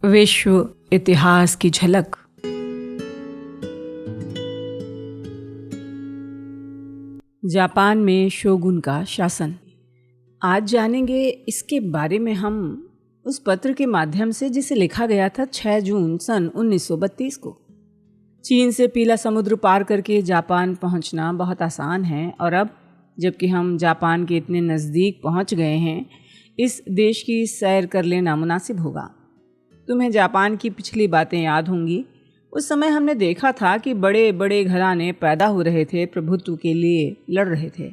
विश्व इतिहास की झलक। जापान में शोगुन का शासन। आज जानेंगे इसके बारे में हम उस पत्र के माध्यम से जिसे लिखा गया था 6 जून सन 1932 को। चीन से पीला समुद्र पार करके जापान पहुंचना बहुत आसान है, और अब जबकि हम जापान के इतने नज़दीक पहुंच गए हैं, इस देश की सैर कर लेना मुनासिब होगा। तुम्हें जापान की पिछली बातें याद होंगी। उस समय हमने देखा था कि बड़े बड़े घराने पैदा हो रहे थे, प्रभुत्व के लिए लड़ रहे थे,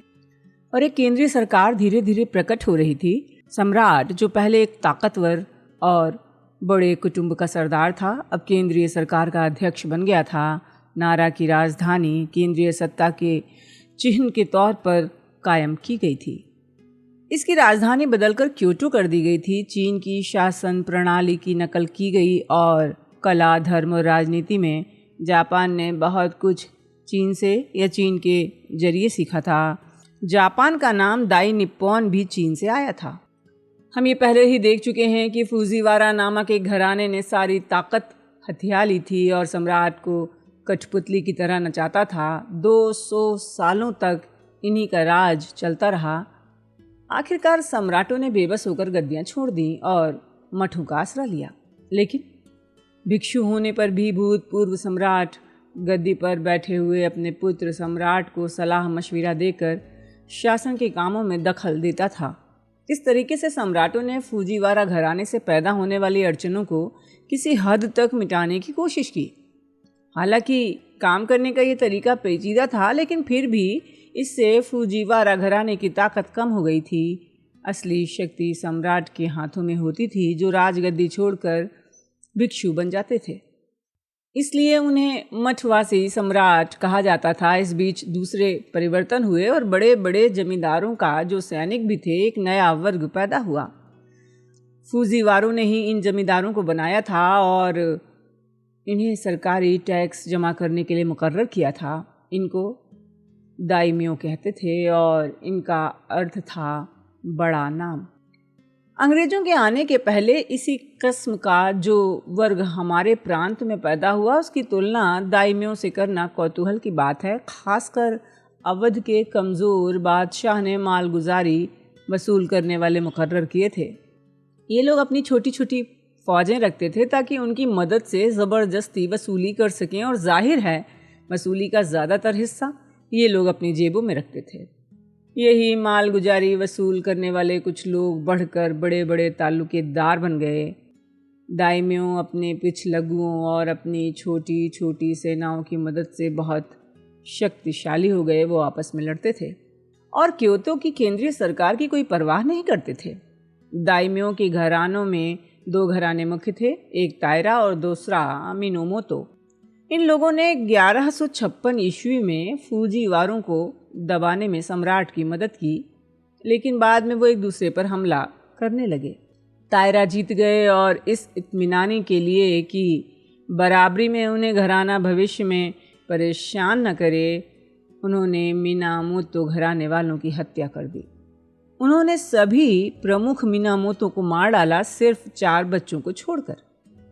और एक केंद्रीय सरकार धीरे धीरे प्रकट हो रही थी। सम्राट, जो पहले एक ताकतवर और बड़े कुटुंब का सरदार था, अब केंद्रीय सरकार का अध्यक्ष बन गया था। नारा की राजधानी केंद्रीय सत्ता के चिन्ह के तौर पर कायम की गई थी। इसकी राजधानी बदलकर क्योटो कर दी गई थी। चीन की शासन प्रणाली की नकल की गई, और कला, धर्म और राजनीति में जापान ने बहुत कुछ चीन से या चीन के जरिए सीखा था। जापान का नाम दाई निप्पॉन भी चीन से आया था। हम ये पहले ही देख चुके हैं कि फुजीवारा नामक एक घराने ने सारी ताकत हथिया ली थी और सम्राट को कठपुतली की तरह नचाता था। 200 सालों तक इन्हीं का राज चलता रहा। आखिरकार सम्राटों ने बेबस होकर गद्दियां छोड़ दी और मठों का आसरा लिया। लेकिन भिक्षु होने पर भी भूतपूर्व सम्राट गद्दी पर बैठे हुए अपने पुत्र सम्राट को सलाह मशविरा देकर शासन के कामों में दखल देता था। इस तरीके से सम्राटों ने फुजीवारा घराने से पैदा होने वाली अड़चनों को किसी हद तक मिटाने की कोशिश की। हालांकि काम करने का ये तरीका पेचीदा था, लेकिन फिर भी इससे फुजीवारा घराने की ताकत कम हो गई थी। असली शक्ति सम्राट के हाथों में होती थी, जो राजगद्दी छोड़कर भिक्षु बन जाते थे। इसलिए उन्हें मठवासी सम्राट कहा जाता था। इस बीच दूसरे परिवर्तन हुए और बड़े बड़े जमींदारों का, जो सैनिक भी थे, एक नया वर्ग पैदा हुआ। फुजीवारों ने ही इन जमींदारों को बनाया था और इन्हें सरकारी टैक्स जमा करने के लिए मुकर्रर किया था। इनको दाइम्यो कहते थे और इनका अर्थ था बड़ा नाम। अंग्रेजों के आने के पहले इसी किस्म का जो वर्ग हमारे प्रांत में पैदा हुआ, उसकी तुलना दाइम्यो से करना कौतूहल की बात है। खासकर अवध के कमज़ोर बादशाह ने मालगुजारी वसूल करने वाले मुकर्रर किए थे। ये लोग अपनी छोटी छोटी फौजें रखते थे ताकि उनकी मदद से ज़बरदस्ती वसूली कर सकें, और जाहिर है वसूली का ज़्यादातर हिस्सा ये लोग अपनी जेबों में रखते थे। यही मालगुजारी वसूल करने वाले कुछ लोग बढ़कर बड़े बड़े ताल्लुकेदार बन गए। दाइम्यो अपने पिछलगुओं और अपनी छोटी छोटी सेनाओं की मदद से बहुत शक्तिशाली हो गए। वो आपस में लड़ते थे और क्योतो की केंद्रीय सरकार की कोई परवाह नहीं करते थे। दाइम्यो के घरानों में 2 घराने मुख्य थे, एक तायरा और दूसरा मिनोमोतो। इन लोगों ने 1156 ईस्वी में फुजीवारों को दबाने में सम्राट की मदद की, लेकिन बाद में वो एक दूसरे पर हमला करने लगे। तायरा जीत गए और इस इत्मीनानी के लिए कि बराबरी में उन्हें घराना भविष्य में परेशान न करे, उन्होंने मिनामोतो घराने वालों की हत्या कर दी। उन्होंने सभी प्रमुख मिनामोतो को मार डाला, सिर्फ 4 बच्चों को छोड़कर,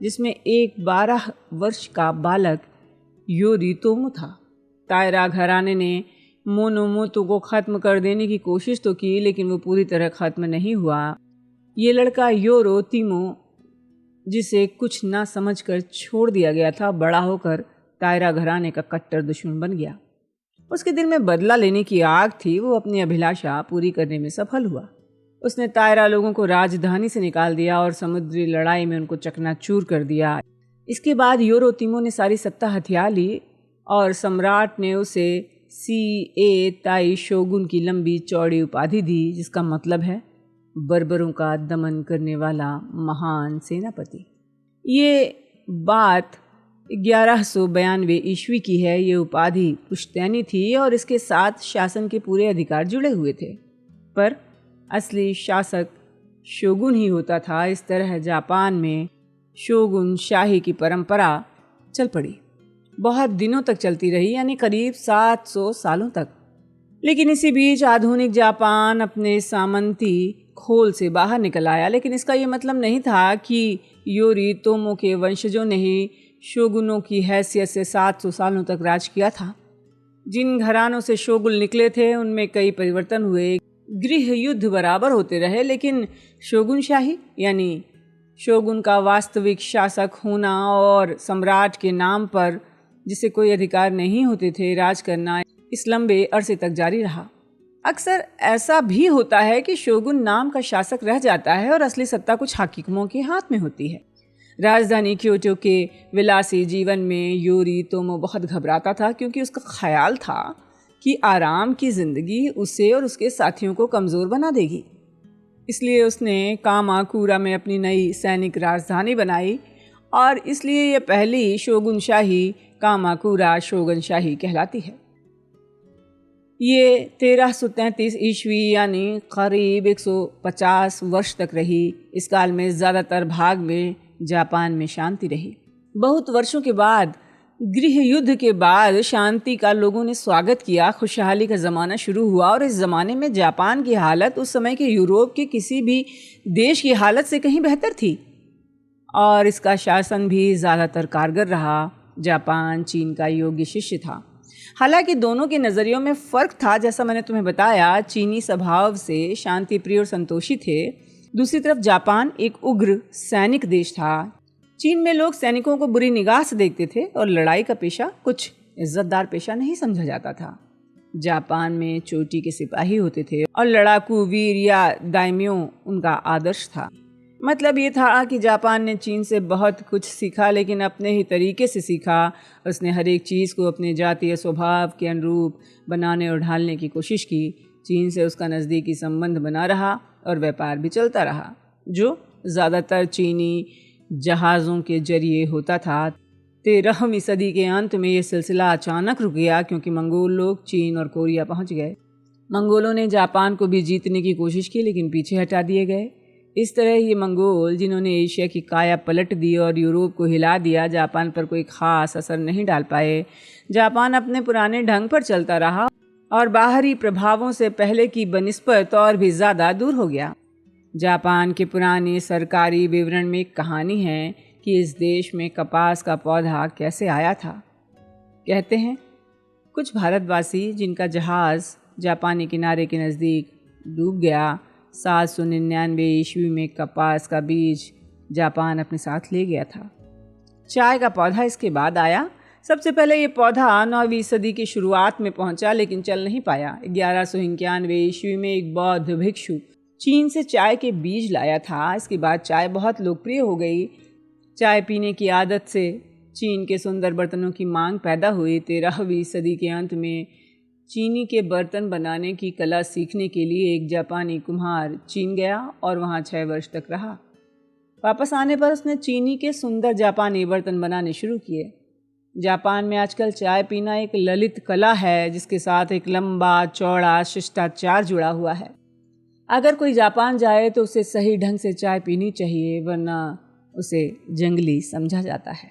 जिसमें एक 12 वर्ष का बालक योरितोमो था। तायरा घराने ने मोनोमोतो को ख़त्म कर देने की कोशिश तो की, लेकिन वो पूरी तरह ख़त्म नहीं हुआ। ये लड़का योरोतिमो, जिसे कुछ ना समझकर छोड़ दिया गया था, बड़ा होकर तायरा घराने का कट्टर दुश्मन बन गया। उसके दिल में बदला लेने की आग थी। वो अपनी अभिलाषा पूरी करने में सफल हुआ। उसने तायरा लोगों को राजधानी से निकाल दिया और समुद्री लड़ाई में उनको चकनाचूर कर दिया। इसके बाद योरोतिमो ने सारी सत्ता हथिया ली और सम्राट ने उसे सीए ताई शोगुन की लंबी चौड़ी उपाधि दी, जिसका मतलब है बर्बरों का दमन करने वाला महान सेनापति। ये बात 1192 ईस्वी की है। ये उपाधि पुश्तैनी थी और इसके साथ शासन के पूरे अधिकार जुड़े हुए थे, पर असली शासक शोगुन ही होता था। इस तरह जापान में शोगुन शाही की परंपरा चल पड़ी। बहुत दिनों तक चलती रही, यानी करीब 700 सालों तक। लेकिन इसी बीच आधुनिक जापान अपने सामंती खोल से बाहर निकल आया। लेकिन इसका ये मतलब नहीं था कि योरितोमो के वंशजों ने ही शोगुनों की हैसियत से 700 सालों तक राज किया था। जिन घरानों से शोगुन निकले थे उनमें कई परिवर्तन हुए, गृह युद्ध बराबर होते रहे, लेकिन शोगुनशाही यानी शोगुन का वास्तविक शासक होना और सम्राट के नाम पर जिसे कोई अधिकार नहीं होते थे राज करना, इस लंबे अरसे तक जारी रहा। अक्सर ऐसा भी होता है कि शोगुन नाम का शासक रह जाता है और असली सत्ता कुछ हाकिमों के हाथ में होती है। राजधानी क्योटो के विलासी जीवन में योरितोमो बहुत घबराता था, क्योंकि उसका ख्याल था कि आराम की जिंदगी उसे और उसके साथियों को कमज़ोर बना देगी। इसलिए उसने कामाकुरा में अपनी नई सैनिक राजधानी बनाई और इसलिए यह पहली शोगुनशाही कामाकुरा शोगुनशाही कहलाती है। ये 1333 ईस्वी यानी करीब 150 वर्ष तक रही। इस काल में ज़्यादातर भाग में जापान में शांति रही। बहुत वर्षों के बाद, गृह युद्ध के बाद शांति का लोगों ने स्वागत किया। खुशहाली का ज़माना शुरू हुआ और इस ज़माने में जापान की हालत उस समय के यूरोप के किसी भी देश की हालत से कहीं बेहतर थी और इसका शासन भी ज़्यादातर कारगर रहा। जापान चीन का योग्य शिष्य था। हालांकि दोनों के नज़रियों में फ़र्क था। जैसा मैंने तुम्हें बताया, चीनी स्वभाव से शांति प्रिय और संतोषी थे। दूसरी तरफ जापान एक उग्र सैनिक देश था। चीन में लोग सैनिकों को बुरी निगाह से देखते थे और लड़ाई का पेशा कुछ इज्जतदार पेशा नहीं समझा जाता था। जापान में चोटी के सिपाही होते थे और लड़ाकू वीर या दाइम्यो उनका आदर्श था। मतलब ये था कि जापान ने चीन से बहुत कुछ सीखा, लेकिन अपने ही तरीके से सीखा। उसने हर एक चीज़ को अपने जातीय स्वभाव के अनुरूप बनाने और ढालने की कोशिश की। चीन से उसका नज़दीकी संबंध बना रहा और व्यापार भी चलता रहा, जो ज़्यादातर चीनी जहाज़ों के जरिए होता था। 13वीं सदी के अंत में ये सिलसिला अचानक रुक गया, क्योंकि मंगोल लोग चीन और कोरिया पहुंच गए। मंगोलों ने जापान को भी जीतने की कोशिश की, लेकिन पीछे हटा दिए गए। इस तरह ये मंगोल, जिन्होंने एशिया की काया पलट दी और यूरोप को हिला दिया, जापान पर कोई ख़ास असर नहीं डाल पाए। जापान अपने पुराने ढंग पर चलता रहा और बाहरी प्रभावों से पहले की बनिस्बत और भी ज़्यादा दूर हो गया। जापान के पुराने सरकारी विवरण में एक कहानी है कि इस देश में कपास का पौधा कैसे आया था। कहते हैं कुछ भारतवासी जिनका जहाज़ जापानी किनारे के नज़दीक डूब गया, 799 ईस्वी में कपास का बीज जापान अपने साथ ले गया था। चाय का पौधा इसके बाद आया। सबसे पहले ये पौधा 9वीं सदी की शुरुआत में पहुंचा, लेकिन चल नहीं पाया। 1191 ईस्वी में एक बौद्ध भिक्षु चीन से चाय के बीज लाया था। इसके बाद चाय बहुत लोकप्रिय हो गई। चाय पीने की आदत से चीन के सुंदर बर्तनों की मांग पैदा हुई। 13वीं सदी के अंत में चीनी के बर्तन बनाने की कला सीखने के लिए एक जापानी कुम्हार चीन गया और वहाँ 6 वर्ष तक रहा। वापस आने पर उसने चीनी के सुंदर जापानी बर्तन बनाने शुरू किए। जापान में आजकल चाय पीना एक ललित कला है, जिसके साथ एक लंबा चौड़ा शिष्टाचार जुड़ा हुआ है। अगर कोई जापान जाए तो उसे सही ढंग से चाय पीनी चाहिए, वरना उसे जंगली समझा जाता है।